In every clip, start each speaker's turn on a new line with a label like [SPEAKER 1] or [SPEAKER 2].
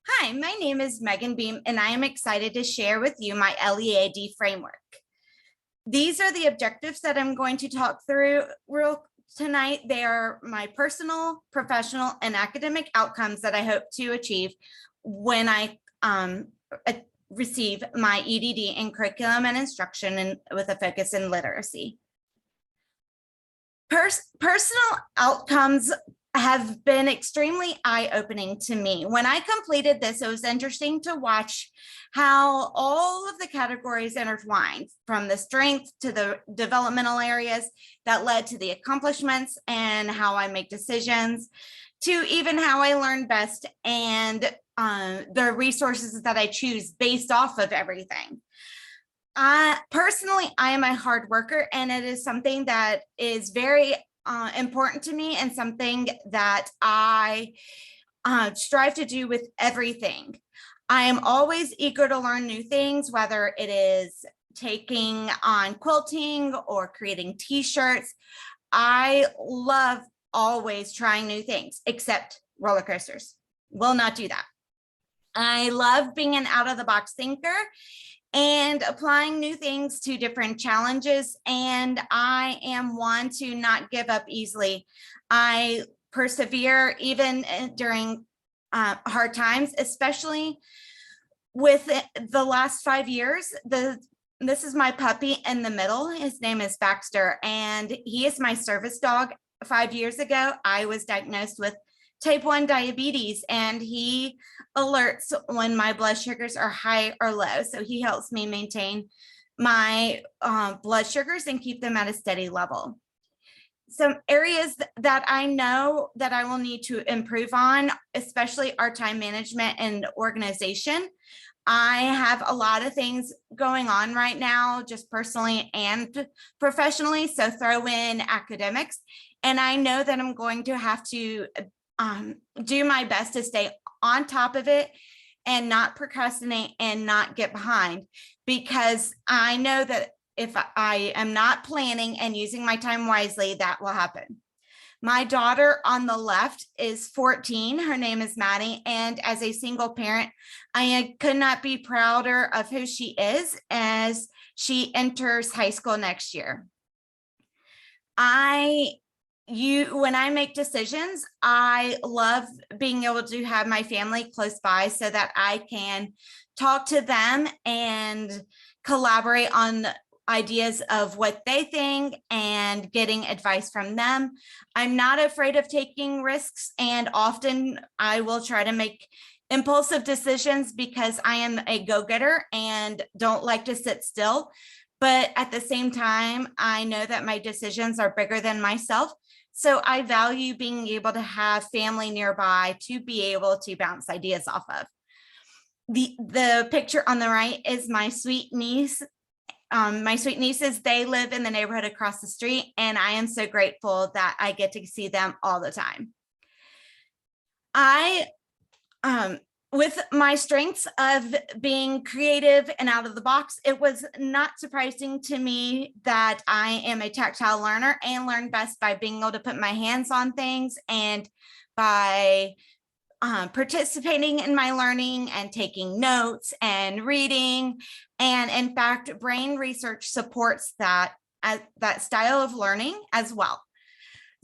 [SPEAKER 1] Hi, my name is M.Beam, and I am excited to share with you my LEAD framework. These are the objectives that I'm going to talk through tonight. They are my personal, professional, and academic outcomes that I hope to achieve when I receive my EDD in curriculum and instruction and with a focus in literacy. Personal outcomes have been extremely eye-opening to me. When I completed this, it was interesting to watch how all of the categories intertwined, from the strength to the developmental areas that led to the accomplishments and how I make decisions, to even how I learn best and the resources that I choose based off of everything. Personally, I am a hard worker, and it is something that is very important to me and something that I strive to do with everything. I am always eager to learn new things, whether it is taking on quilting or creating t-shirts. I love always trying new things, except roller coasters. Will not do that. I love being an out-of-the-box thinker and applying new things to different challenges. And I am one to not give up easily. I persevere even during hard times, especially with the last 5 years. This is my puppy in the middle. His name is Baxter, and he is my service dog. 5 years ago, I was diagnosed with type 1 diabetes, and he alerts when my blood sugars are high or low. So he helps me maintain my blood sugars and keep them at a steady level. Some areas that I know that I will need to improve on, especially our time management and organization. I have a lot of things going on right now, just personally and professionally. So throw in academics. And I know that I'm going to have to do my best to stay on top of it and not procrastinate and not get behind, because I know that if I am not planning and using my time wisely, that will happen. My daughter on the left is 14. Her name is Maddie. And as a single parent, I could not be prouder of who she is as she enters high school next year. When I make decisions, I love being able to have my family close by so that I can talk to them and collaborate on ideas of what they think and getting advice from them. I'm not afraid of taking risks, and often I will try to make impulsive decisions because I am a go-getter and don't like to sit still. But at the same time, I know that my decisions are bigger than myself. So I value being able to have family nearby to be able to bounce ideas off of. The picture on the right is my sweet niece. My sweet nieces, they live in the neighborhood across the street, and I am so grateful that I get to see them all the time. With my strengths of being creative and out of the box, it was not surprising to me that I am a tactile learner and learn best by being able to put my hands on things and by participating in my learning and taking notes and reading. And in fact, brain research supports that style of learning as well.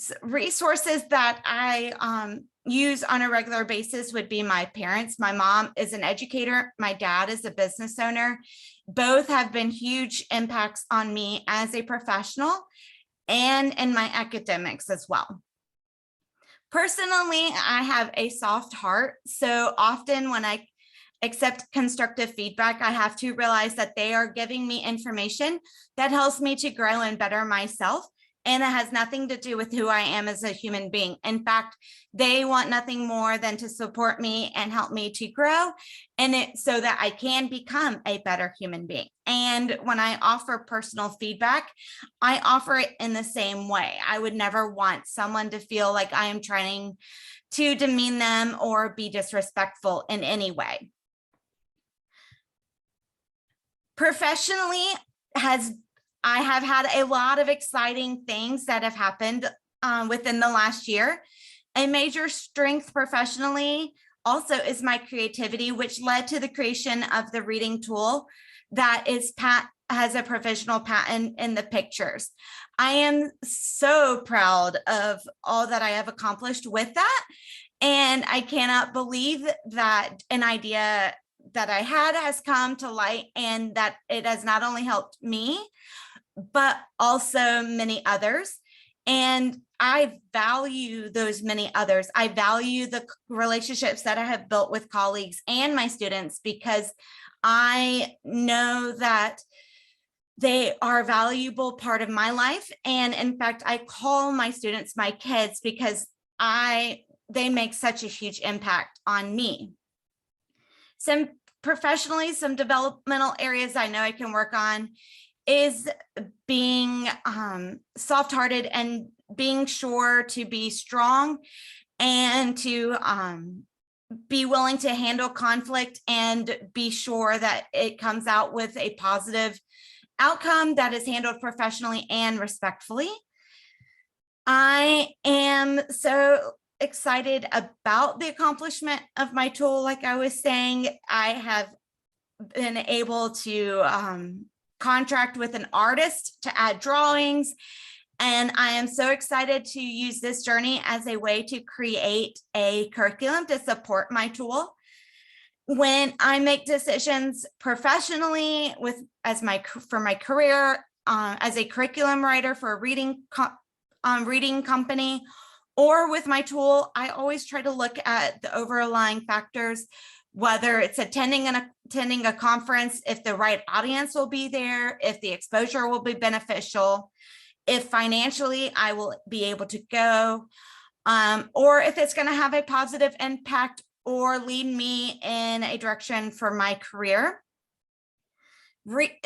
[SPEAKER 1] So resources that I use on a regular basis would be my parents. My mom is an educator. My dad is a business owner. Both have been huge impacts on me as a professional and in my academics as well. Personally, I have a soft heart. So often when I accept constructive feedback, I have to realize that they are giving me information that helps me to grow and better myself. And it has nothing to do with who I am as a human being. In fact, they want nothing more than to support me and help me to grow so that I can become a better human being. And when I offer personal feedback, I offer it in the same way. I would never want someone to feel like I am trying to demean them or be disrespectful in any way. Professionally, I have had a lot of exciting things that have happened within the last year. A major strength professionally also is my creativity, which led to the creation of the reading tool that has a provisional patent in the pictures. I am so proud of all that I have accomplished with that. And I cannot believe that an idea that I had has come to light, and that it has not only helped me, but also many others. And I value those many others. I value the relationships that I have built with colleagues and my students, because I know that they are a valuable part of my life. And in fact, I call my students my kids, because they make such a huge impact on me. Professionally, some developmental areas I know I can work on is being soft-hearted and being sure to be strong, and to be willing to handle conflict and be sure that it comes out with a positive outcome that is handled professionally and respectfully. I am so excited about the accomplishment of my tool. Like I was saying, I have been able to contract with an artist to add drawings, and I am so excited to use this journey as a way to create a curriculum to support my tool. When I make decisions professionally for my career, as a curriculum writer for a reading company, or with my tool, I always try to look at the overlying factors, whether it's attending a conference, if the right audience will be there, if the exposure will be beneficial, if financially I will be able to go, or if it's going to have a positive impact or lead me in a direction for my career.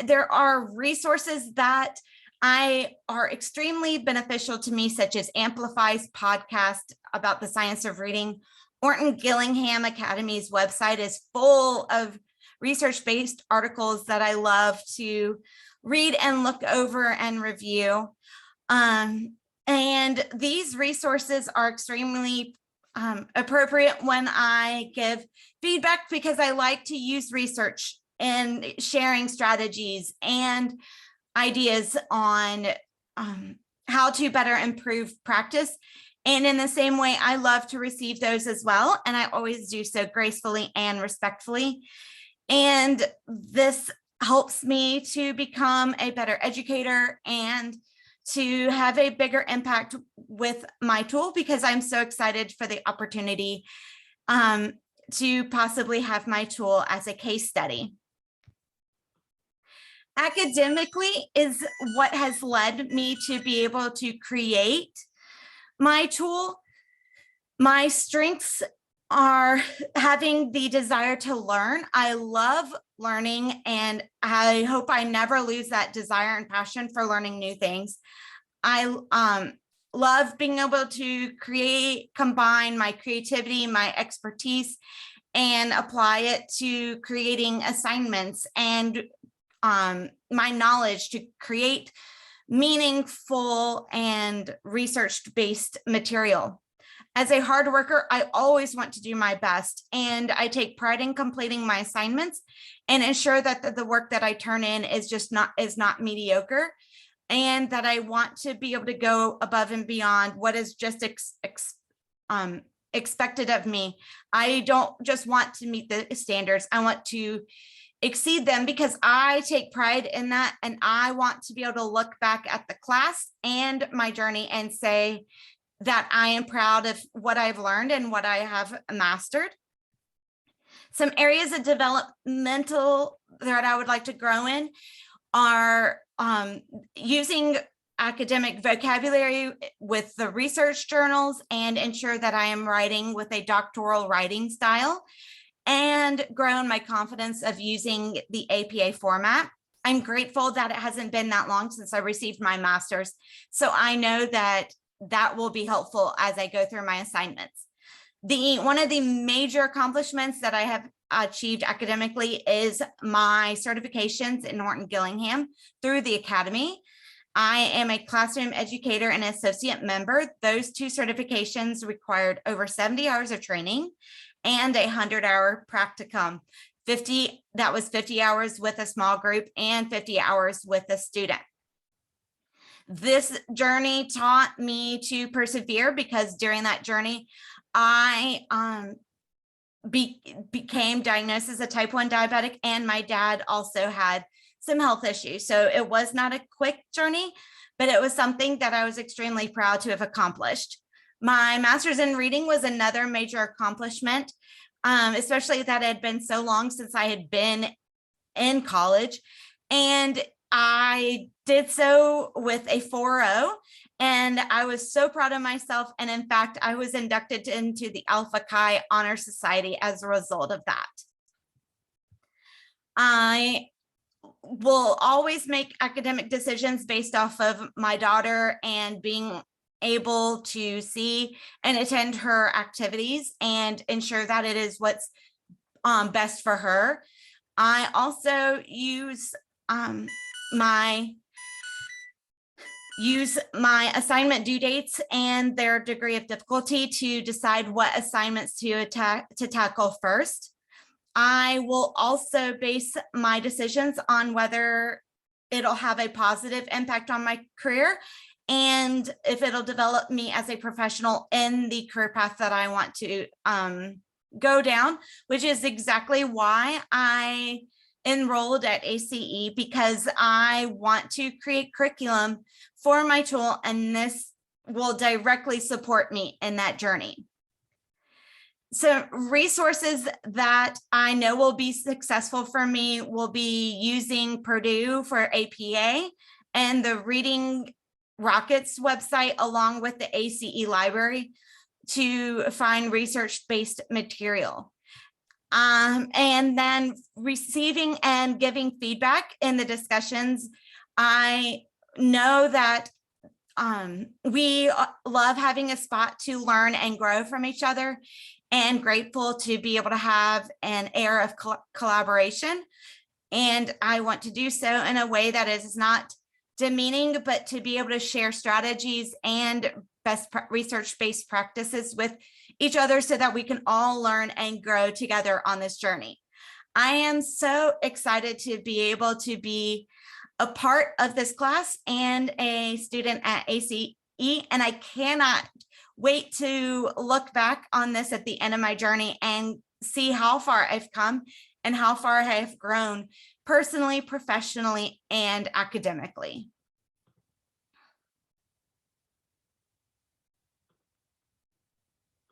[SPEAKER 1] There are resources that are extremely beneficial to me, such as Amplify's podcast about the science of reading. Orton Gillingham Academy's website is full of research-based articles that I love to read and look over and review. And these resources are extremely appropriate when I give feedback, because I like to use research in sharing strategies and ideas on how to better improve practice. And in the same way, I love to receive those as well. And I always do so gracefully and respectfully. And this helps me to become a better educator and to have a bigger impact with my tool, because I'm so excited for the opportunity to possibly have my tool as a case study. Academically is what has led me to be able to create my tool. My strengths are having the desire to learn. I love learning, and I hope I never lose that desire and passion for learning new things. I love being able to combine my creativity, my expertise, and apply it to creating assignments and my knowledge to create meaningful and research-based material. As a hard worker, I always want to do my best, and I take pride in completing my assignments and ensure that the work that I turn in is not mediocre, and that I want to be able to go above and beyond what is just expected of me. I don't just want to meet the standards. I want to exceed them, because I take pride in that, and I want to be able to look back at the class and my journey and say that I am proud of what I've learned and what I have mastered. Some areas of developmental that I would like to grow in are using academic vocabulary with the research journals, and ensure that I am writing with a doctoral writing style, and grown my confidence of using the APA format. I'm grateful that it hasn't been that long since I received my master's, so I know that will be helpful as I go through my assignments. One of the major accomplishments that I have achieved academically is my certifications in Orton Gillingham through the Academy. I am a classroom educator and associate member. Those two certifications required over 70 hours of training, and a 100-hour practicum. That was 50 hours with a small group and 50 hours with a student. This journey taught me to persevere, because during that journey, I became diagnosed as a type 1 diabetic, and my dad also had some health issues. So it was not a quick journey, but it was something that I was extremely proud to have accomplished. My master's in reading was another major accomplishment, especially that it had been so long since I had been in college. And I did so with a 4.0, and I was so proud of myself. And in fact, I was inducted into the Alpha Chi Honor Society as a result of that. I will always make academic decisions based off of my daughter and being able to see and attend her activities and ensure that it is what's best for her. I also use my assignment due dates and their degree of difficulty to decide what assignments to tackle first. I will also base my decisions on whether it'll have a positive impact on my career and if it'll develop me as a professional in the career path that I want to go down, which is exactly why I enrolled at ACE, because I want to create curriculum for my tool, and this will directly support me in that journey. So resources that I know will be successful for me will be using Purdue for APA and the Reading Rockets website, along with the ACE library, to find research-based material. And then receiving and giving feedback in the discussions. I know that we love having a spot to learn and grow from each other, and grateful to be able to have an air of collaboration. And I want to do so in a way that is not demeaning, but to be able to share strategies and best research-based practices with each other so that we can all learn and grow together on this journey. I am so excited to be able to be a part of this class and a student at ACE, and I cannot wait to look back on this at the end of my journey and see how far I've come and how far I have grown personally, professionally, and academically.